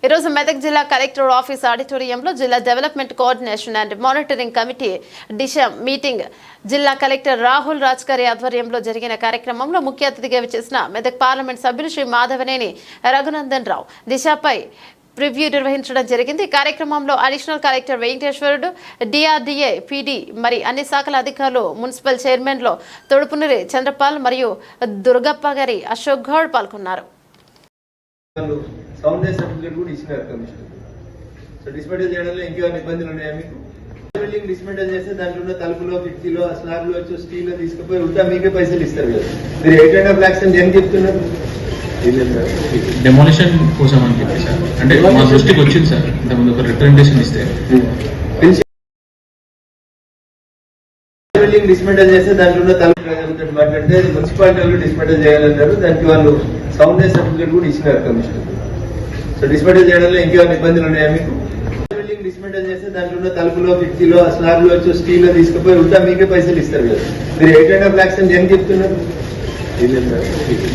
ఈరోజు మెదక్ జిల్లా collector office ఆడిటోరియంలో జిల్లా development coordination and monitoring committee Disha meeting జిల్లా కలెక్టర్ రాహుల్ రాజ్ గారి ఆధ్వర్యంలో జరిగిన కార్యక్రమంలో ముఖ్య అతిథిగా విచ్చేసిన మెదక్ పార్లమెంట్ సభ్యులు శ్రీ మాధవనేని రఘునందన్ రావు దిశపై ప్రివ్యూ నిర్వహించడం జరిగింది. కార్యక్రమంలో అడిషనల్ కలెక్టర్ వెంకటేశ్వరుడు, డిఆర్డీఏ పీడీ మరి అన్ని శాఖల అధికారులు, మున్సిపల్ చైర్మన్లో తొడుపునూరి చంద్రపాల్ మరియు దుర్గప్ప గారి అశోక్ గౌడ్ పాల్గొన్నారు. సౌండ్ సర్టిఫికేట్ కూడా ఇచ్చినారు కమిషనర్. సో డిస్మెంటల్ చేయడంలో ఇంకేమైనా ఇబ్బందులు ఉన్నాయా మీకు? బిల్డింగ్ డిస్మెంటల్ చేస్తే దాంట్లో ఉన్న తలుపులో, కిటికీలో, స్లాబ్ లో వచ్చి స్టీల్ లో తీసుకుపోయి ఉంటా మీకే పైసలు ఇస్తారు కదా. మీరు 8.5 lakhs అని ఏం చెప్తున్నారు? డెమోలిషన్ కోసం అని చెప్పి సార్, అంటే మా దృష్టికి వచ్చింది సార్, ఇంతకుముందు ఒక రిప్రజెంటేషన్ ఇస్తే బిల్డింగ్ డిస్మెంటల్ చేస్తే దాంట్లో ఉన్న తలుపు మాట్లాడితే మున్సిపాలిటీలో డిస్మెంటల్ చేయాలన్నారు. దానికి వాళ్ళు సౌండ్ సర్టిఫికేట్ కూడా ఇచ్చినారు కమిషనర్. సో డిస్మెంటల్ చేయడంలో ఇంకేమైనా ఇబ్బందులు ఉన్నాయా మీకు? బిల్డింగ్ డిస్మెంటల్ చేస్తే దాంట్లో ఉన్న తలుపులో, కిటికీలో, స్లాబ్ లో వచ్చి స్టీల్ లో తీసుకుపోయి ఉంటా మీకే పైసలు ఇస్తారు కదా. మీరు 8.5 lakhs అని ఏం చెప్తున్నారు?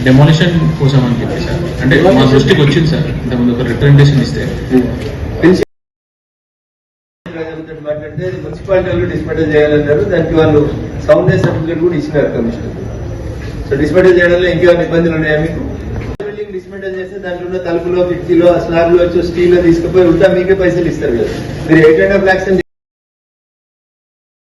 డెమోలిషన్ కోసం అని చెప్పి సార్, అంటే మా దృష్టికి వచ్చింది సార్, ఇంతకుముందు ఒక రిప్రజెంటేషన్ ఇస్తే మాట్లాడితే మున్సిపాలిటీలో డిస్మెంటల్ చేయాలన్నారు. దానికి వాళ్ళు సౌండ్ సర్టిఫికేట్ కూడా ఇచ్చినారు కమిషనర్. సో డిస్మెంటల్ చేయడంలో ఇంకేమైనా ఇబ్బందులు ఉన్నాయా మీకు? బిల్డింగ్ డిస్మెంటల్ చేస్తే దాంట్లో ఉన్న తలుపులో, కిటికీలో, స్లాబ్ లో వచ్చి స్టీల్ లో తీసుకుపోయి ఉంటా మీకే పైసలు ఇస్తారు కదా. మీరు 8.5 lakhs అని